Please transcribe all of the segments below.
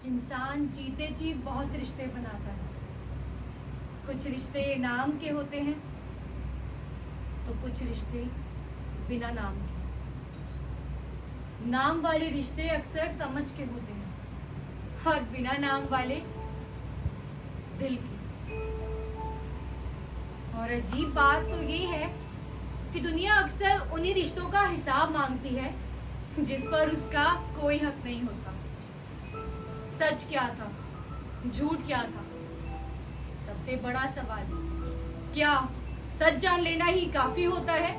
इंसान जीते जी बहुत रिश्ते बनाता है। कुछ रिश्ते नाम के होते हैं तो कुछ रिश्ते बिना नाम के। नाम वाले रिश्ते अक्सर समझ के होते हैं और बिना नाम वाले दिल के। और अजीब बात तो ये है कि दुनिया अक्सर उन्हीं रिश्तों का हिसाब मांगती है जिस पर उसका कोई हक नहीं होता। सच क्या था, झूठ क्या था, सबसे बड़ा सवाल, क्या सच जान लेना ही काफी होता है?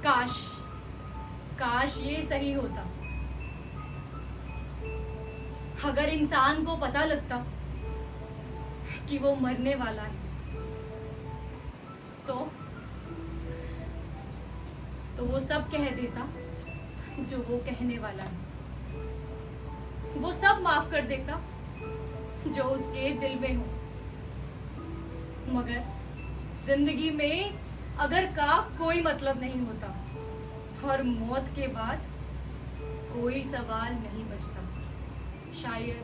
काश काश ये सही होता। अगर इंसान को पता लगता कि वो मरने वाला है तो वो सब कह देता जो वो कहने वाला है। वो सब माफ कर देता जो उसके दिल में हो। मगर जिंदगी में अगर का कोई मतलब नहीं होता और मौत के बाद कोई सवाल नहीं बचता। शायद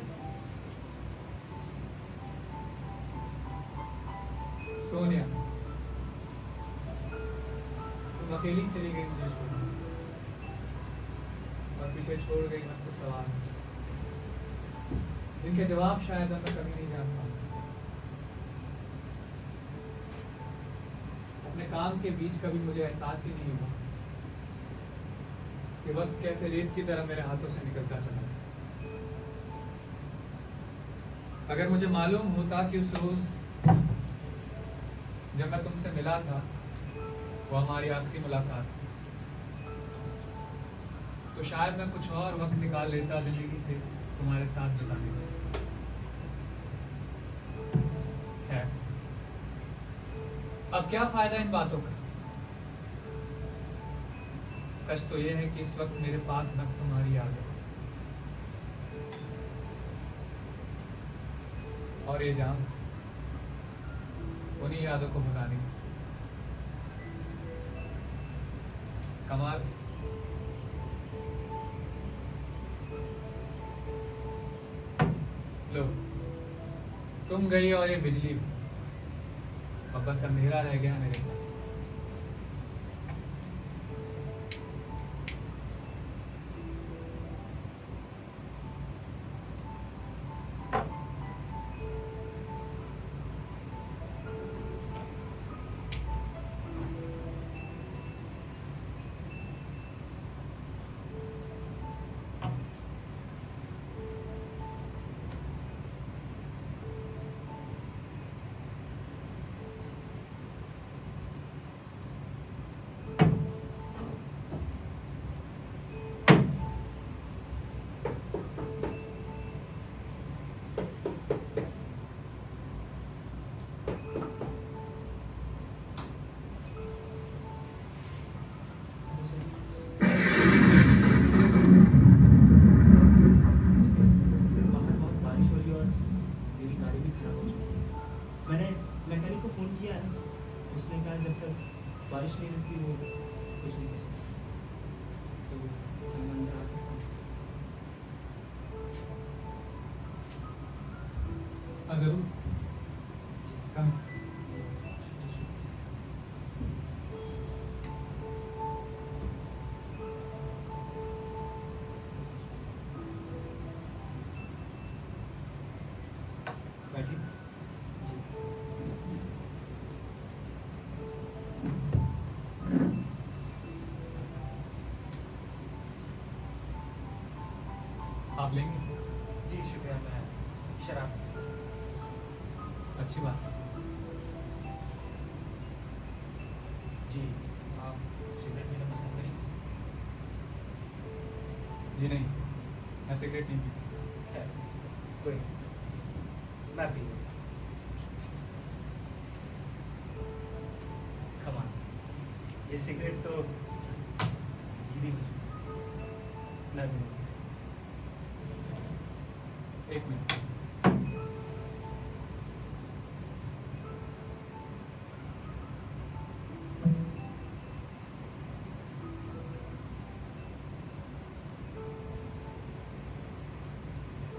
सोनिया, तुम अकेली चली गई मुझे छोड़, और पीछे छोड़ गई बस कुछ सवाल जिनके जवाब शायद मैं कभी नहीं जान पाऊंगा। अपने काम के बीच कभी मुझे एहसास ही नहीं हुआ कि वक्त कैसे रेत की तरह मेरे हाथों से निकलता चला। अगर मुझे मालूम होता कि उस रोज जब मैं तुमसे मिला था वो हमारी आखिरी मुलाकात थी, तो शायद मैं कुछ और वक्त निकाल लेता जिंदगी से तुम्हारे साथ बिताने का। खैर, अब क्या फायदा इन बातों का। सच तो यह है कि इस वक्त मेरे पास बस तुम्हारी याद है और ये जाम उन्हीं यादों को भगाने की। कमाल, लो तुम गई और ये बिजली भी, अब बस अंधेरा रह गया मेरे साथ। बारिश नहीं रुकती वो कुछ नहीं कर सकता। तो क्या मैं अंदर आ सकता हूँ? हाँ जरूर, कम। बैठिए। आप लेंगे? जी शुक्रिया, मैं शराब। अच्छी बात। जी आप सिगरेट पीना पसंद करेंगे? जी नहीं, मैं सिगरेट नहीं पीता। है कोई नहीं, मैं पी लूँगा। कमाल, ये सिगरेट तो धीमी हो चुकी। मैं भी नहीं पी सकता। एक मिनट।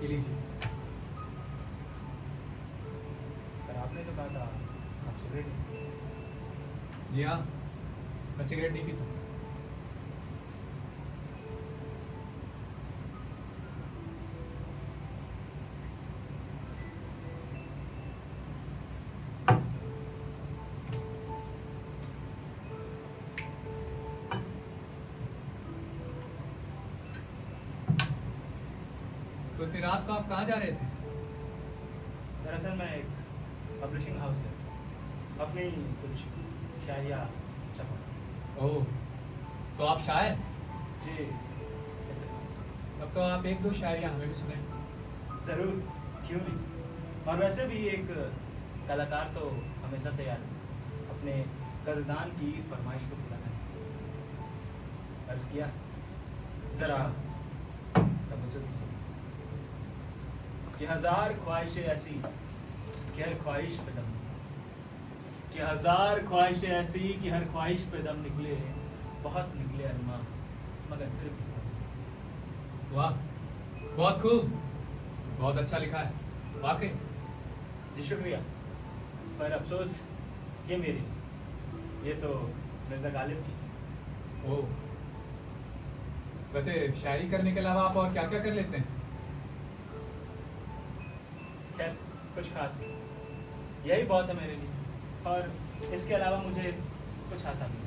ये लीजिए। पर आपने तो कहा था आप सिगरेट नहीं। जी हाँ, मैं सिगरेट नहीं पीता। तो इतनी रात को आप कहाँ जा रहे थे? दरअसल मैं एक पब्लिशिंग हाउस है, अपनी कुछ शायरियाँ छपा। ओह, तो आप शायर? जी इत्तेफाक से। तब तो आप एक दो शायरियाँ हमें भी सुनाएं। जरूर, क्यों नहीं। और वैसे भी एक कलाकार तो हमेशा तैयार है अपने कदरदान की फरमाइश को पूरा करने। अर्ज किया जरा तबस्सुम कीजिए कि हजार ख्वाहिशें ऐसी कि हर ख्वाहिश पे दम, कि हजार ख्वाहिशें ऐसी कि हर ख्वाहिश पे दम निकले, बहुत निकले अरमां मगर फिर भी कम। वाह, बहुत खूब, बहुत अच्छा लिखा है, वाकई। जी शुक्रिया, पर अफसोस ये मेरी नहीं, ये तो मिर्जा गालिब की। ओह, वैसे शायरी करने के अलावा आप और क्या क्या कर लेते हैं? खैर कुछ खास नहीं, यही बहुत है मेरे लिए, और इसके अलावा मुझे कुछ आता नहीं।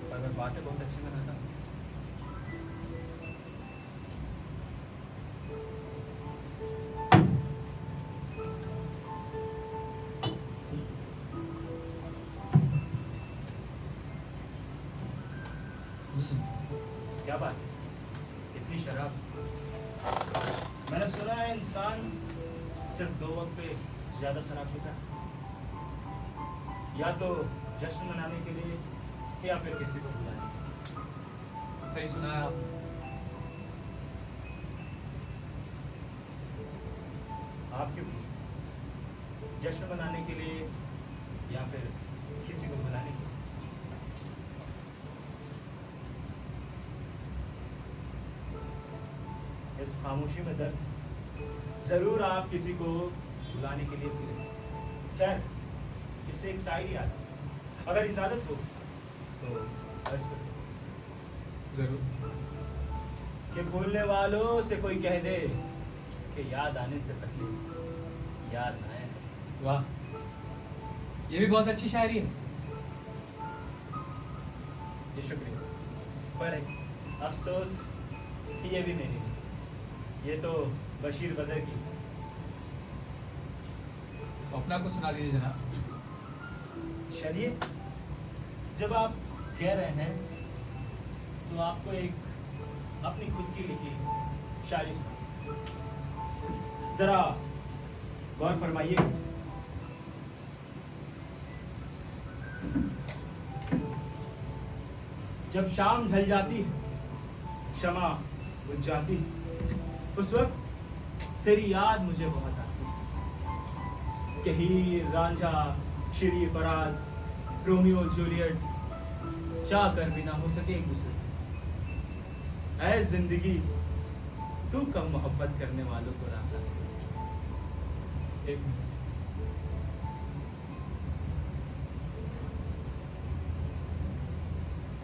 पर मैं बातें बहुत अच्छी बनाता हूँ। क्या बात, इतनी शराब? मैंने सुना है इंसान सिर्फ 2 वक्त पे ज्यादा शराब पीता है, या तो जश्न मनाने के लिए या फिर किसी को बुलाने के लिए। सही सुना है आपने। आप क्यों पिए? जश्न मनाने के लिए या फिर किसी को बुलाने के लिए? इस खामोशी में दर्द है। जरूर आप किसी को बुलाने के लिए पी रहे हैं। खैर, इससे एक शायरी याद है, अगर इजाजत हो तो अर्ज करो। जरूर। कि भूलने वालों से कोई कह दे कि याद आने से पहले याद ना आए। वाह, ये भी बहुत अच्छी शायरी है। जी शुक्रिया, पर अफसोस ये भी मेरी नहीं, ये तो बशीर बदर की। तो अपना को सुना दीजिए जनाब। चलिए, जब आप कह रहे हैं तो आपको एक अपनी खुद की लिखी शायरी सुनाऊं। जरा गौर फरमाइए। जब शाम ढल जाती है, शमा बुझ जाती है, उस वक्त तेरी याद मुझे बहुत आती है कि हीर रांझा श्री फराद रोमियो जूलियट चाह कर भी ना हो सके एक दूसरे। ऐ जिंदगी तू कम मोहब्बत करने वालों को रासा है। एक मिनट।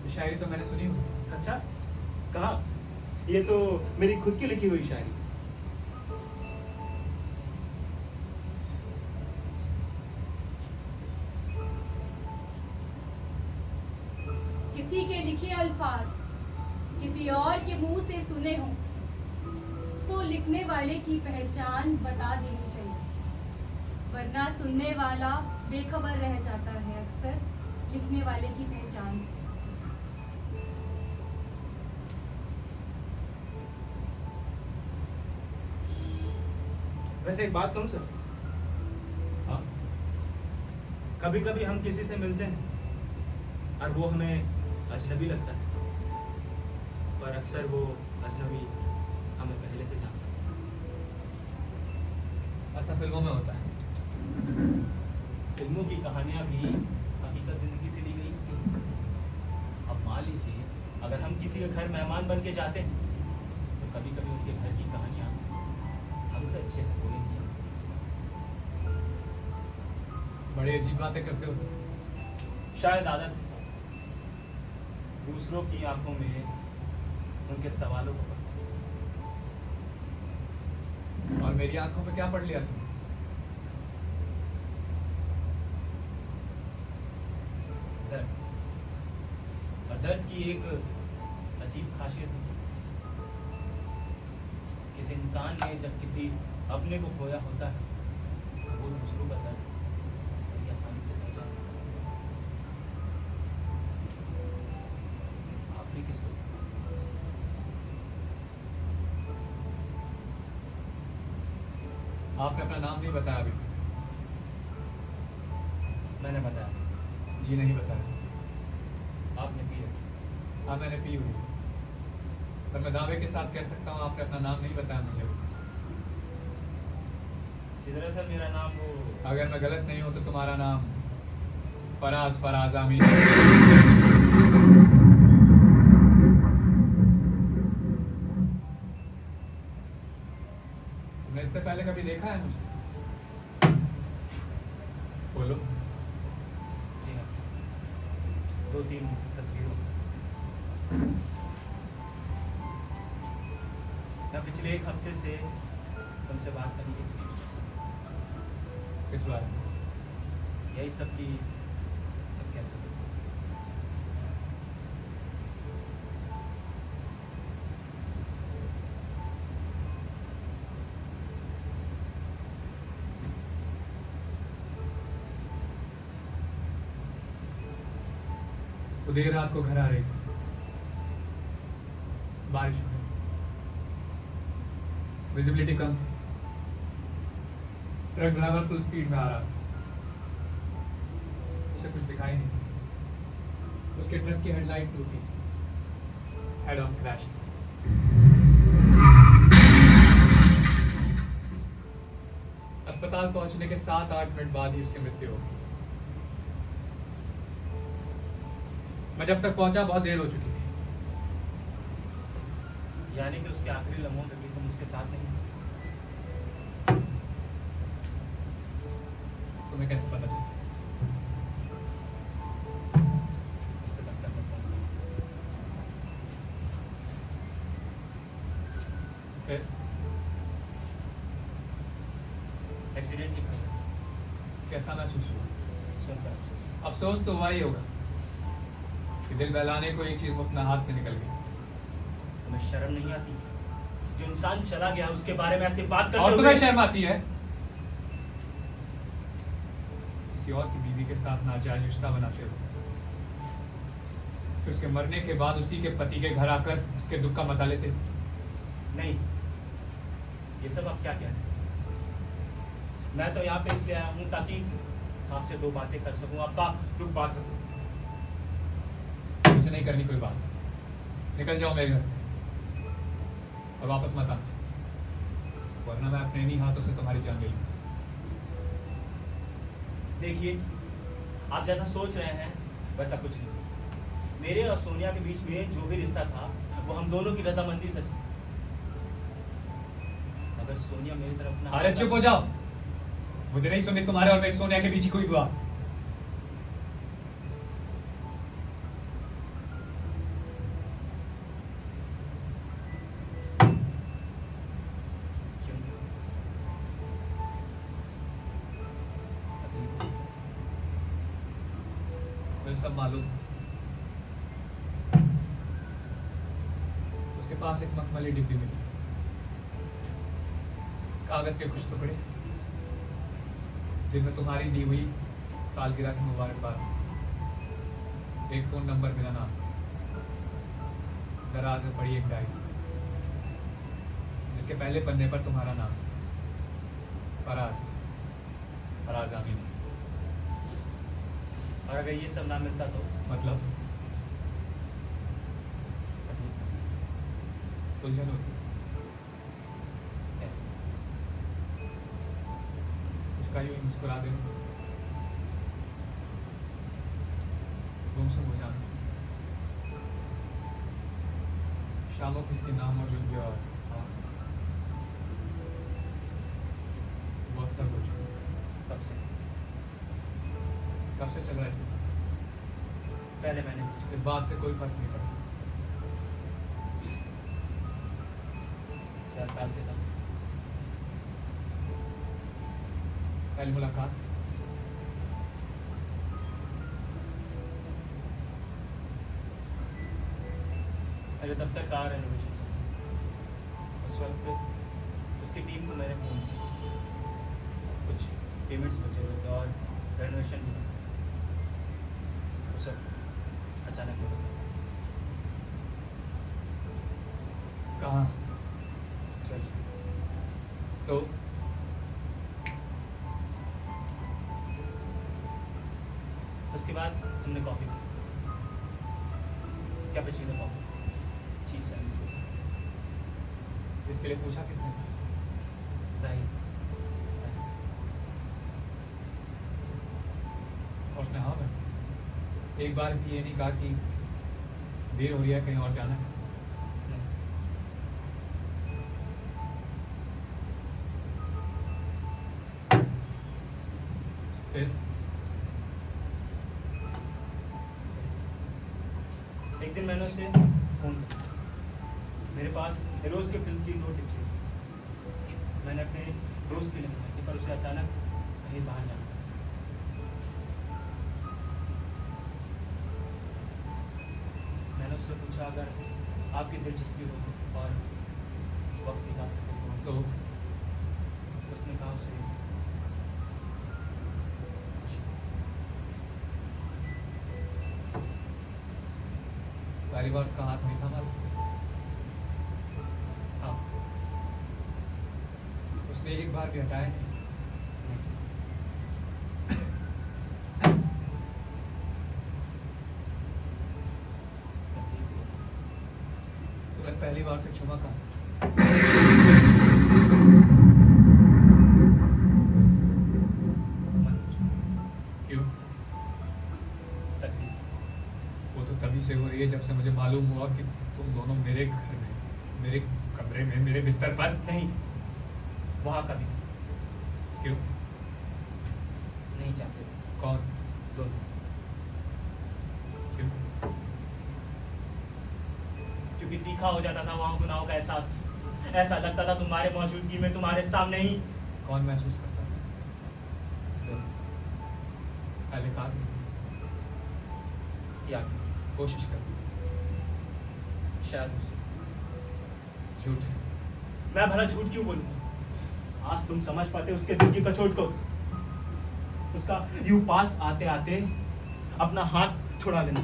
ये शायरी तो मैंने सुनी हुई। अच्छा, कहा? ये तो मेरी खुद की लिखी हुई शायरी। किसी के लिखे अल्फाज किसी और के मुंह से सुने हों तो लिखने वाले की पहचान बता देनी चाहिए, वरना सुनने वाला बेखबर रह जाता है अक्सर लिखने वाले की पहचान से। वैसे एक बात कहूं सर, हाँ, कभी कभी हम किसी से मिलते हैं और वो हमें अजनबी लगता है, पर अक्सर वो अजनबी हमें पहले से जानता है। ऐसा फिल्मों में होता है। फिल्मों की कहानियां भी हकीकत जिंदगी से ली गई होती हैं। अब मान लीजिए अगर हम किसी के घर मेहमान बन के जाते हैं कभी कभी उनके घर की कहानियां हमसे अच्छे से कोई नहीं जानता। बड़ी अजीब बातें करते हो। शायद आदत है। दूसरों की आंखों में उनके सवालों को पढ़ना। और मेरी आंखों में क्या पढ़ लिया तुमने? दर्द। और दर्द की एक अजीब खासियत होती है। किसी इंसान ने जब किसी अपने को खोया होता है वो दूसरों का दर्द बड़ी आसानी से पहचान लेता है। आपने किसको? आपने अपना नाम नहीं बताया अभी। मैंने बताया। जी नहीं बताया। आपने पी रखी। हाँ मैंने पी हुई, पर मैं दावे के साथ कह सकता हूँ आपने अपना नाम नहीं बताया मुझे। जी दरअसल मेरा नाम वो अगर मैं गलत नहीं हूँ तो तुम्हारा नाम फराज आमीन। तुमने इससे पहले कभी देखा है मुझे? बोलो। जी हाँ, 2-3 तस्वीरों। मैं पिछले 1 हफ्ते से तुमसे बात करने की कोशिश कर रहा हूँ। किस बारे में? यही सब की सब कैसे हो? वो देर रात को घर आ रही थी, बारिश हो रही, विजिबिलिटी कम थी, ट्रक ड्राइवर फुल स्पीड में आ रहा था, उसे कुछ दिखाई नहीं, उसके ट्रक की हेडलाइट टूटी, हेड ऑन क्रैश थी। अस्पताल पहुंचने के 7-8 मिनट बाद ही उसकी मृत्यु हो गई। मैं जब तक पहुंचा बहुत देर हो चुकी थी। यानी कि उसके आखिरी लम्हों में भी तुम उसके साथ नहीं थे। तुम्हें कैसे पता चला? उसके दफ्तर में फोन किया। फिर एक्सीडेंट की खबर कैसा महसूस हुआ? सुनकर अफसोस। अफसोस तो हुआ ही होगा कि दिल बहलाने को एक चीज मुफ्त में हाथ से निकल गई। तुम्हें शर्म नहीं आती? जो इंसान चला गया उसके बारे में ऐसी बात करते और हुए- तुम्हें शर्म आती है किसी और की बीवी के साथ नाजायज रिश्ता बनाते हो, फिर उसके मरने के बाद उसी के पति के घर आकर उसके दुख का मजा लेते हो। नहीं, ये सब आप क्या कह रहे हैं? मैं तो यहाँ पे इसलिए आया हूँ ताकि आपसे 2 बातें कर सकूं, आपका दुख बांट सकूं। मुझे नहीं करनी कोई बात, निकल जाओ मेरे घर से और वापस मत आना, वरना मैं अपने इन्हीं हाथों से तुम्हारी जान ले लूंगा। देखिए, आप जैसा सोच रहे हैं वैसा कुछ नहीं। मेरे और सोनिया के बीच में जो भी रिश्ता था वो हम दोनों की रजामंदी से था। अगर सोनिया मेरी तरफ ना अरे चुप हो जाओ, मुझे नहीं सुननी तुम्हारे और मेरी सोनिया के बीच की कोई बात। क्यों? तकलीफ हुई? मुझे सब मालूम। उसके पास एक मखमली डिब्बी मिली, कागज के कुछ टुकड़े जिनमें तुम्हारी दी हुई सालगिरह की मुबारकबाद, एक फोन नंबर मेरा नाम, दराज में पड़ी एक डायरी जिसके पहले पन्ने पर तुम्हारा नाम, फराज आमीन। और अगर ये सब ना मिलता तो मतलब तकलीफ उलझन होती, कैसे? उसका यूं ही मुस्कुरा देना, गुमसुम हो जाना, शामों को इसकी नाम मौजूदगी और बहुत सर हो चुका। कब से? कब से चल रहा है सिलसिला? पहले मैंने इस बात से कोई फर्क नहीं पड़ता। 4 साल से था। पहली मुलाकात मेरे दफ्तर का रेनोवेशन चल रहा है। उस वक्त उसकी टीम को मैंने फ़ोन किया, कुछ पेमेंट्स बचे हुए थे और रेनोवेशन भी था। वो सब अचानक हो गया। कहाँ? चर्च। तो उसके बाद हमने कॉफ़ी पी, कैपेचिनो कॉफ़ी, चीज़ सैंडविच के साथ। इसके लिए पूछा किसने? जाहिर। और उसने हाँ मैं एक बार भी ये नहीं कहा कि देर हो रही है, कहीं और जाना है? नहीं। फिर एक दिन मैंने उसे फ़ोन किया, मेरे पास हेरोज़ के फिल्म की 2 टिकटें थी। मैंने अपने दोस्त के लिए मंगाई थी, पर उसे अचानक कहीं बाहर जाना था। मैंने उससे पूछा अगर आपकी दिलचस्पी हो और वक्त निकाल सके तो उसने कहा उसे पहली बार उसका हाथ नहीं था मालूम? हाँ। उसने एक बार भी हटाया नहीं। तुमने पहली बार से छुमा कहा? मत पूछो, क्यों? तकलीफ। वो तो तभी से हो रही है जब से मुझे मालूम हुआ कि तुम दोनों मेरे घर में, मेरे कमरे में, मेरे बिस्तर पर। नहीं, वहाँ कभी क्यों? नहीं चाहते। कौन? दोनों। क्यों? क्योंकि तीखा हो जाता था वहाँ गुनाहों का एहसास। ऐसा लगता था तुम्हारे मौजूदगी में तुम्हारे सामने ही कौन महसूस करता था? दोनों। पहले कहा किसने? या कोशिश कर। शायद उसे। झूठ है। मैं भला झूठ क्यों बोलूंगा? आज तुम समझ पाते उसके दिल की कचोट को, उसका यूं पास आते आते अपना हाथ छुड़ा लेना,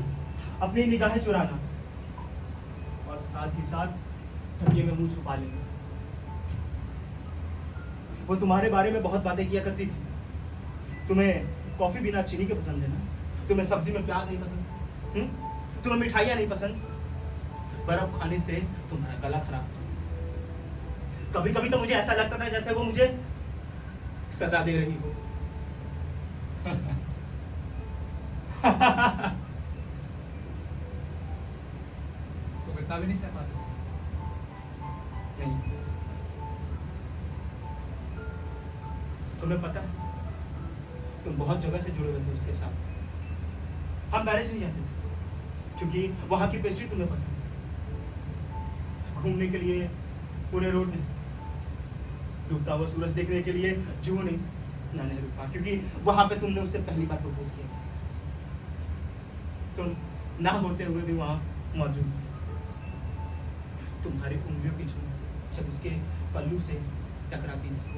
अपनी निगाहें चुराना और साथ ही साथ तकिए में मुंह छुपा लेना। वो तुम्हारे बारे में बहुत बातें किया करती थी। तुम्हें कॉफी बिना चीनी के पसंद है ना? तुम्हें सब्जी में प्याज नहीं पसंद? तुम्हें मिठाइयाँ नहीं पसंद? बर्फ खाने से तुम्हारा गला खराब था। कभी कभी तो मुझे ऐसा लगता था जैसे वो मुझे सजा दे रही हो। तुम इतना भी नहीं सह पाते? नहीं। तुम्हें पता है, तुम बहुत जगह से जुड़े हुए थे उसके साथ। हम मैरिज नहीं जाते थे क्योंकि वहां की पेस्ट्री तुम्हें पसंद है। घूमने के लिए पुणे रोड नहीं, डूबता हुआ सूरज देखने के लिए जुहू नहीं, ना नेहरू पार्क, क्योंकि वहां पे तुमने उससे पहली बार प्रपोज किया। तुम ना होते हुए भी वहां मौजूद थे। तुम्हारी उंगलियों की छूट जब उसके पल्लू से टकराती थी,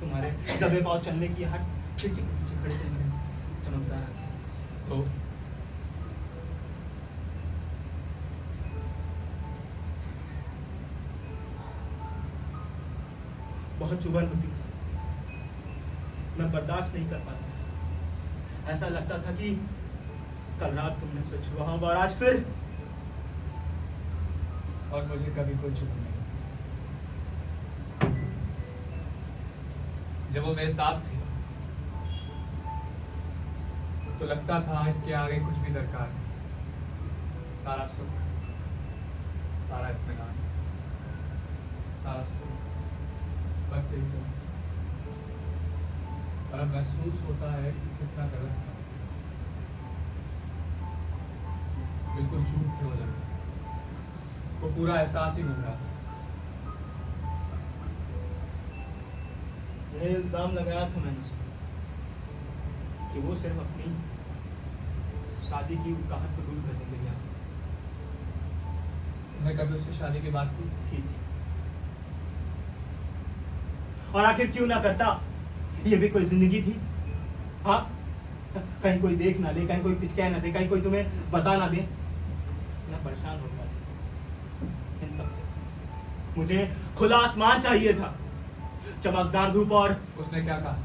तुम्हारे दबे पांव चलने की हर खिड़की के पीछे खड़े थे मेरे चमकदार आंखें। तो बहुत चुभन होती थी, मैं बर्दाश्त नहीं कर पाता था। ऐसा लगता था कि कल रात तुमने उसे छुआ होगा और आज फिर। और मुझे कभी कोई चुप नहीं। जब वो मेरे साथ थे तो लगता था इसके आगे कुछ भी दरकार नहीं। सारा सुख, सारा इत्मीनान, सारा सुकून, बस यही तो। और अब महसूस होता है कि कितना गलत था। बिल्कुल झूठ थे वो लड़के, वो पूरा एहसास ही मिल रहा था। यह इल्जाम लगाया था मैंने उस पर कि वो सिर्फ अपनी शादी की उकहावत को दूर करने के लिए आया तुमने कभी उससे शादी की बात की? थी। और आखिर क्यों ना करता? ये भी कोई जिंदगी थी? हाँ, कहीं कोई देख ना ले, कहीं कोई कुछ कह ना दे, कहीं कोई तुम्हें बता ना दे। मैं परेशान हो गया इन सब से। मुझे खुला आसमान चाहिए था, चमकदार धूप। और उसने क्या कहा?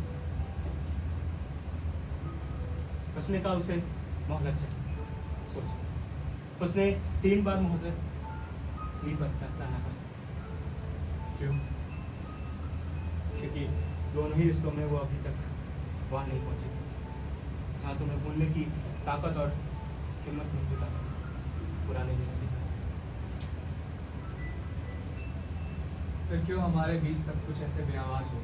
उसने कहा उसे मोहलत चाहिए। सोच, उसने 3 बार मोहलत ली पर फैसला ना कर सका। क्यों? क्योंकि दोनों ही रिश्तों में वो अभी तक वहां नहीं पहुंची थी जहां तुम्हें भूलने की ताकत और हिम्मत मिल चुका था पुराने दिनों की। फिर क्यों हमारे बीच सब कुछ ऐसे बेआवाज हो?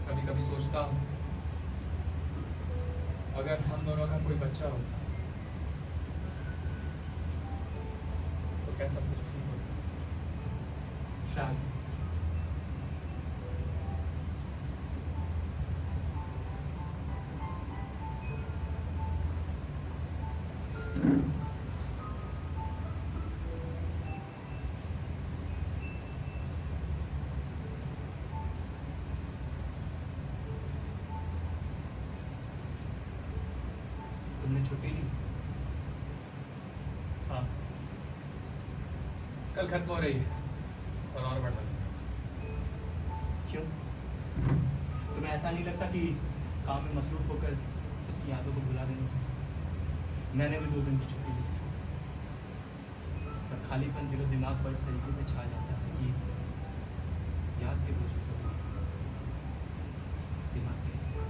कभी कभी सोचता हूँ अगर हम दोनों का कोई बच्चा होता तो क्या सब कुछ ठीक होता? शायद। तुमने छुट्टी ली? हाँ, कल खत्म हो रही है और बढ़ा दी। क्यों? तुम्हें ऐसा नहीं लगता कि काम में मसरूफ होकर उसकी यादों को भुला देना चाहिए? मैंने भी 2 दिन की छुट्टी ली, पर खालीपन दिलो दिमाग पर इस तरीके से छा जाता है कि याद के बोझ को दिमाग नहीं सकता।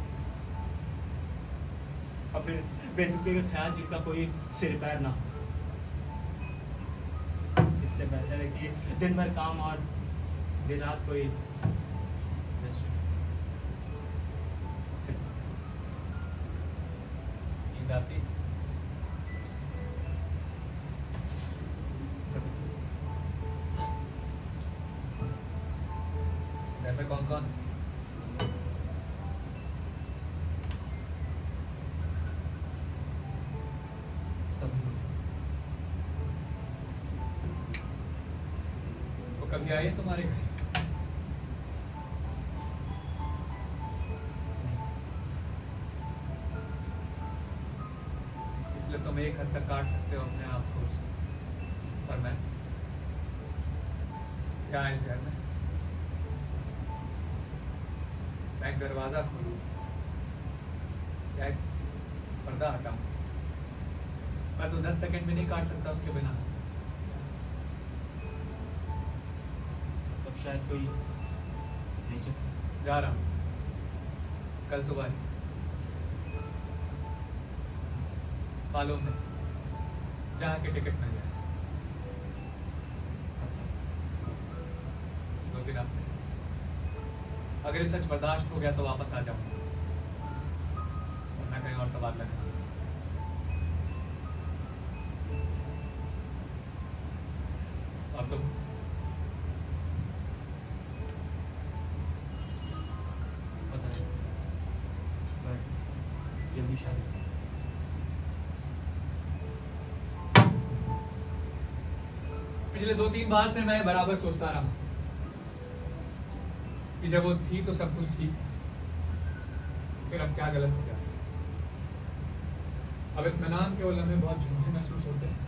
और फिर बेतुके के ख्याल जिनका कोई सिर पैर ना हो। इससे बेहतर है कि दिन भर काम और दिन रात कोई रेस्ट। नींद आती? घर में कौन कौन? सभी वो कभी आई है तुम्हारे घर? इसलिए तुम एक हद तक काट सकते हो अपने आप को उससे। और मैं क्या है इस घर में? मैं एक दरवाजा खोलूं या एक पर्दा हटाऊं? मैं तो 10 सेकंड भी नहीं काट सकता उसके बिना। तब शायद कोई नहीं चल। जा रहा हूं कल सुबह ही। मालूम नहीं, जहाँ की टिकट मिल जाए। 2-3 हफ्ते। अगर ये सच बर्दाश्त हो गया तो वापस आ जाऊंगा, वरना कहीं और तबादला करूंगा। और तुम? पता है, मैं जल्दी शादी करूंगा। पिछले 2-3 बार से मैं बराबर सोचता रहा कि जब वो थी तो सब कुछ ठीक, फिर अब क्या गलत हो गया। अब इत्मीनान के वो लम्हे बहुत झूठे महसूस होते हैं।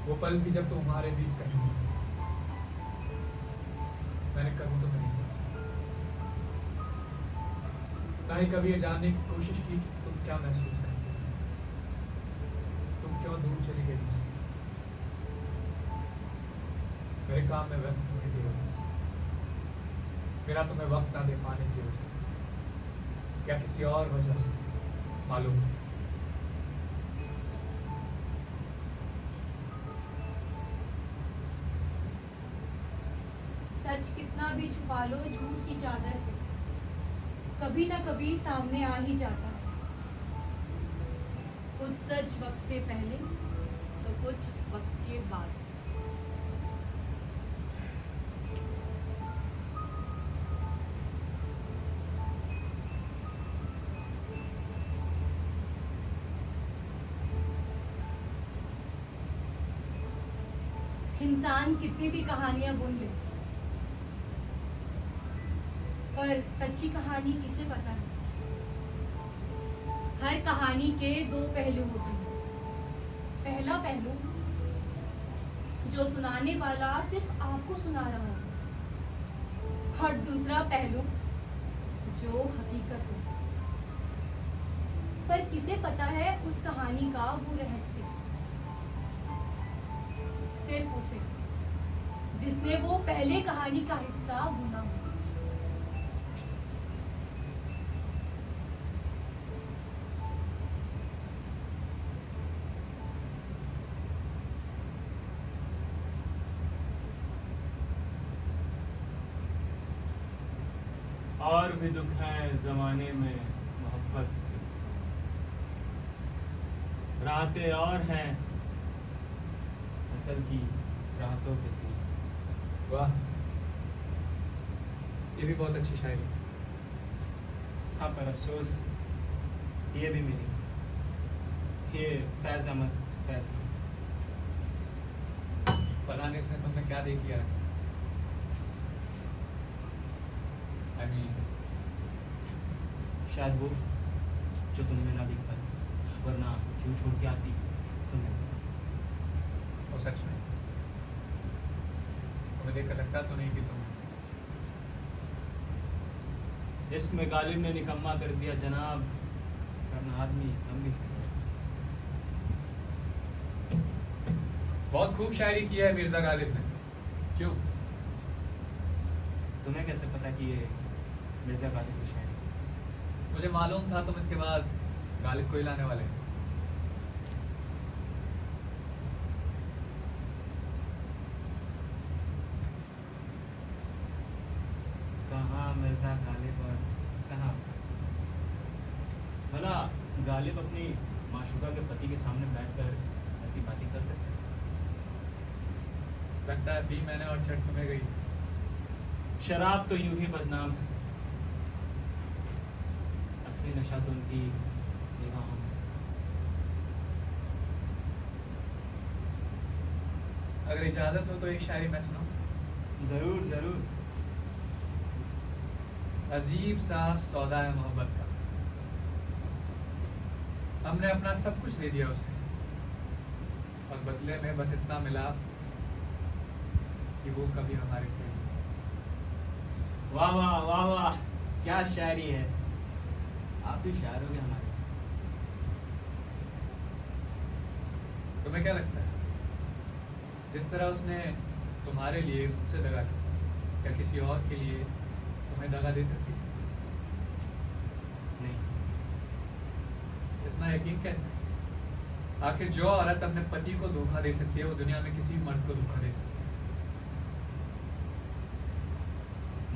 वो पल भी जब तुम्हारे बीच कहीं नहीं। मैंने कभी तो नहीं समझा, ना ही कभी ये जानने की कोशिश की कि तुम क्या महसूस करते हो, तुम क्यों दूर चली गई मुझसे। मेरे काम में व्यस्त होने की वजह से, मेरा तुम्हें वक्त ना दे पाने की वजह से, या किसी और वजह से, मालूम नहीं। सच कितना भी छुपा लो झूठ की चादर से, कभी ना कभी सामने आ ही जाता है। कुछ सच वक्त से पहले तो कुछ वक्त के बाद। इंसान कितनी भी कहानियां बुन ले, पर सच्ची कहानी किसे पता है। हर कहानी के दो पहलू होते हैं। पहला पहलू जो सुनाने वाला सिर्फ आपको सुना रहा हो, और दूसरा पहलू जो हकीकत हो। पर किसे पता है उस कहानी का वो रहस्य, सिर्फ उसे जिसने वो पहले कहानी का हिस्सा बुना हो। और भी दुख है जमाने में मोहब्बत के, रातें और हैं असल की रातों के सिवा। वाह, ये भी बहुत अच्छी शायरी। हाँ, पर अफसोस ये भी मेरी, ये फैज अहमद फैज की। पता नहीं उसने तुमने क्या देख लिया ऐसा। I mean, शायद वो जो तुमने ना देख पाई, वरना क्यों छोड़ के आती तुम्हें। वो सच में तुम्हें देखकर लगता तो नहीं कि तुम इश्क में गालिब ने निकम्मा कर दिया जनाब, वरना आदमी हम भी। बहुत खूब शायरी की है मिर्जा गालिब ने। क्यों? तुम्हें कैसे पता कि ये मिर्जा गालिब की शायरी? मुझे मालूम था तुम इसके बाद गालिब को ही लाने वाले हो। कहाँ मिर्जा गालिब और कहाँ भला गालिब अपनी माशूका के पति के सामने बैठकर ऐसी बातें कर सकते हैं? लगता है पी मैंने और छठ तुम्हें गई। शराब तो यूं ही बदनाम है, असली नशा तो उनकी निगाहों में। अगर इजाजत हो तो एक शायरी मैं सुनाऊं? जरूर जरूर। अजीब सा सौदा है मोहब्बत का, हमने अपना सब कुछ दे दिया उसे, और बदले में बस इतना मिला कि वो कभी हमारे थे नहीं। वाह वाह वाह वाह, क्या शायरी है। आप भी शायर हो गए हमारे साथ। तुम्हें क्या लगता है जिस तरह उसने तुम्हारे लिए मुझसे दगा की, क्या किसी और के लिए तुम्हें दगा दे सकती है? नहीं। इतना यकीन कैसे? आखिर जो औरत अपने पति को धोखा दे सकती है वो दुनिया में किसी मर्द को धोखा दे सकती है।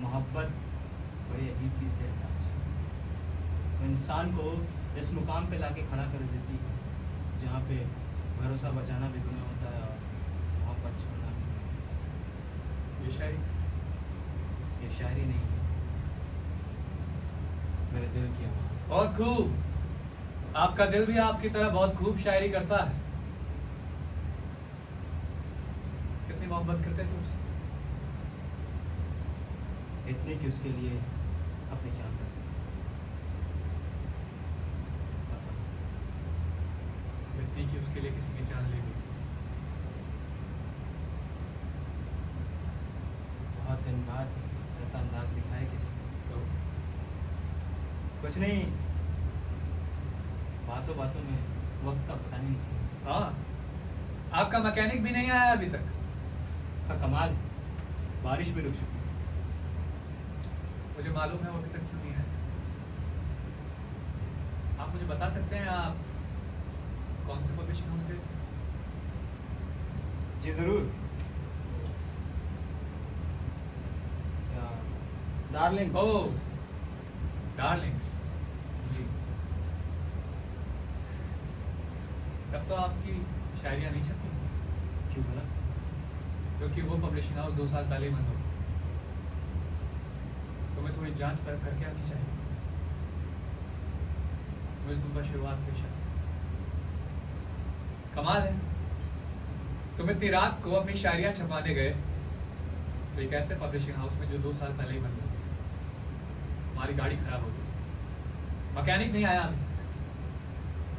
मोहब्बत बड़ी अजीब चीज़ है राज। वो इंसान को इस मुकाम पे लाके खड़ा कर देती है जहाँ पे भरोसा बचाना भी गुनाह होता है और मोहब्बत छोड़ना भी। ये शायरी ये शायरी नहीं है, मेरे दिल की आवाज़। बहुत खूब, आपका दिल भी आपकी तरह बहुत खूब शायरी करता है। कितनी मोहब्बत करते थे उससे? इतनी कि उसके लिए अपनी जान कर दी। इतनी कि उसके लिए किसी की जान ले ली। बहुत दिन बाद ऐसा अंदाज दिखाया किसी तो कुछ नहीं, बातों बातों में वक्त का पता ही नहीं चला। हाँ, आपका मैकेनिक भी नहीं आया अभी तक। का कमाल, बारिश भी रुक चुकी। मुझे मालूम है वो अभी तक क्यों नहीं आया। आप मुझे बता सकते हैं आप कौन से पब्लिशिंग हाउस गए थे? जी जरूर। डार्लिंग। ओह डार्लिंग्स, जी। तब तो आपकी शायरियाँ नहीं छपी, क्यों बोला? क्योंकि वो पब्लिशिंग हाउस 2 साल पहले ही बंद हो गई। तुम्हें थोड़ी जांच परख करके आनी चाहिए। मुझे तुम पर शुरुआत से शक। कमाल है, तुम इतनी रात को अपनी शायरियाँ छपाने गए तो एक ऐसे पब्लिशिंग हाउस में जो 2 साल पहले ही बंद हो गई। हमारी गाड़ी खराब हो गई, मैकेनिक नहीं आया अभी,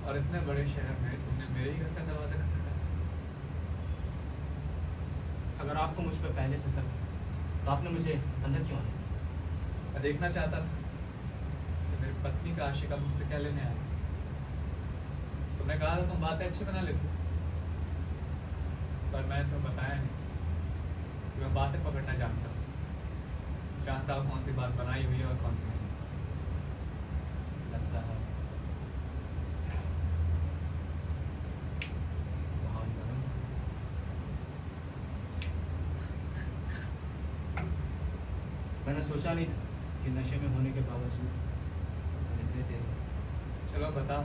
और इतने बड़े शहर में तुमने मेरे ही घर का दरवाजा खटखटाया। अगर आपको मुझ पर पहले से शक है, तो आपने मुझे अंदर क्यों आने दिया? मैं देखना चाहता था कि मेरी पत्नी का आशिक अब मुझसे क्या लेने आया। तुमने कहा था तुम बातें अच्छी बना लेते हो, पर मैं तो बताया नहीं कि मैं बातें पकड़ना जानता हूँ। जानता हूँ कौन सी बात बनाई हुई है और कौन सी नहीं। लगता है महान बनूं। मैंने सोचा नहीं था कि नशे में होने के बावजूद तुम इतने तेज हो। चलो बताओ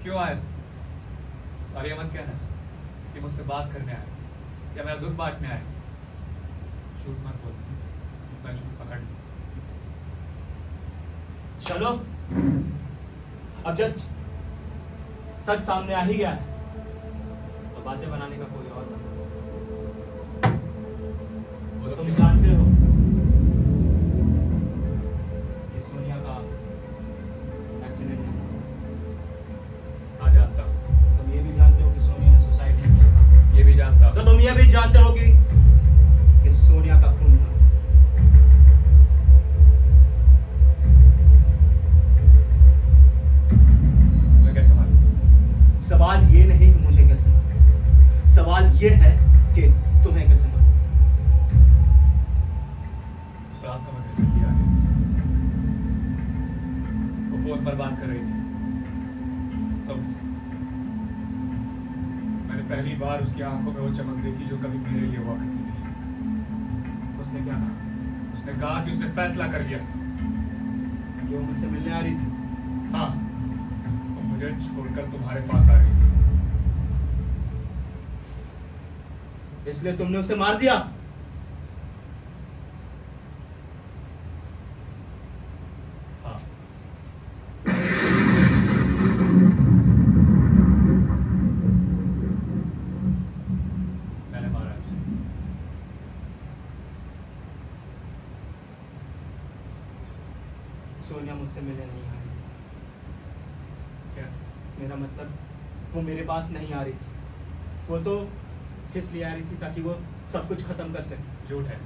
क्यों आए, और ये मत कहना कि मुझसे बात करने आए या मेरा दुख बांटने आए। झूठ मत बोल, मैं झूठ पकड़ लूं। चलो, अब जब सच सामने आ ही गया है, तो बातें बनाने का कोई और बना। बोलो तुम क्यों? जानते हो कि सोनिया का एक्सीडेंट हुआ। हाँ जानता हूँ, तुम ये भी जानते हो कि सोनिया ने सुसाइड नहीं किया था। ये भी जानता तो हूँ। तुम ये भी जानते हो कि सोनिया का खून हुआ। तुम्हें कैसे मालूम? सवाल ये नहीं कि मुझे कैसे मालूम, सवाल ये है कि तुम्हें कैसे मालूम। रात को मैं घर से लिया गया, वो फोन पर बात कर रही थी तुमसे। मैंने पहली बार उसकी आंखों में वो चमक देखी जो कभी मेरे लिए हुआ करती थी। उसने क्या कहा? उसने कहा कि उसने फैसला कर लिया। कि वो मुझसे मिलने आ रही थी। हाँ, वो मुझे छोड़कर तुम्हारे पास आ रही थी। इसलिए तुमने उसे मार दिया। हाँ, मैंने मारा उसे। सोनिया मुझसे मिलने नहीं आ रही थी। क्या? मेरा मतलब वो मेरे पास नहीं आ रही थी। वो तो इसलिए आ रही थी ताकि वो सब कुछ खत्म कर सके। झूठ है।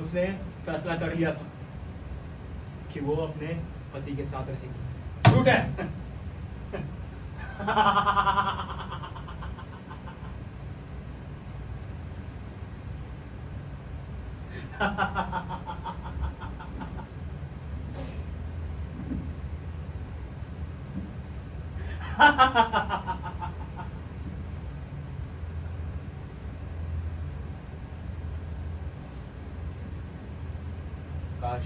उसने फैसला कर लिया था कि वो अपने पति के साथ रहेगी। झूठ है। काश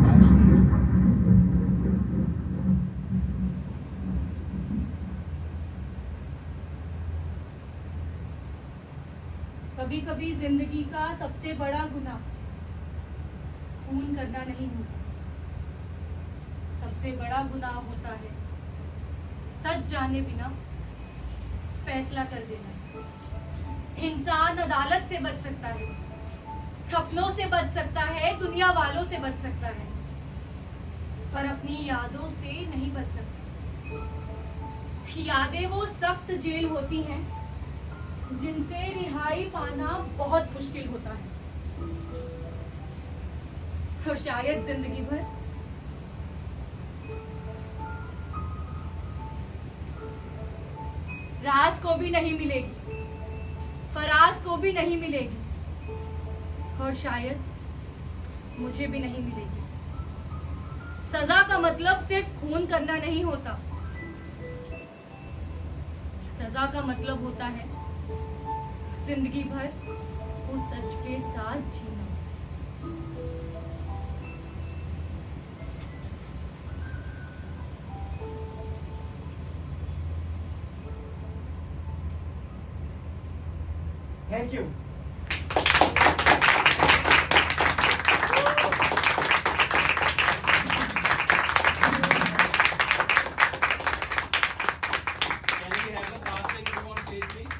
काश नहीं झूठ। कभी कभी जिंदगी का सबसे बड़ा गुनाह खून करना नहीं होता, सबसे बड़ा गुनाह होता है सच जाने बिना फैसला कर देना। इंसान अदालत से बच सकता है, सपनों से बच सकता है, दुनिया वालों से बच सकता है, पर अपनी यादों से नहीं बच सकता। यादें वो सख्त जेल होती हैं जिनसे रिहाई पाना बहुत मुश्किल होता है, और शायद जिंदगी भर। राज को भी नहीं मिलेगी, फराज को भी नहीं मिलेगी, और शायद मुझे भी नहीं मिलेगी। सजा का मतलब सिर्फ खून करना नहीं होता, सजा का मतलब होता है जिंदगी भर वो सच के साथ जीना। Thank you. Can we have the casting crew on stage, please?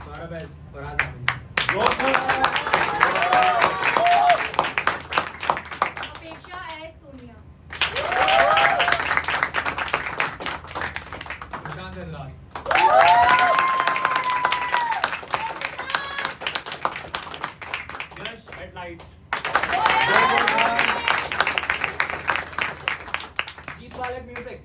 Saurabh as Faraz Ahmed. अपेक्षा एस सोनिया। प्रशांत हजरात। Yash headlights. Jeet Wallet music.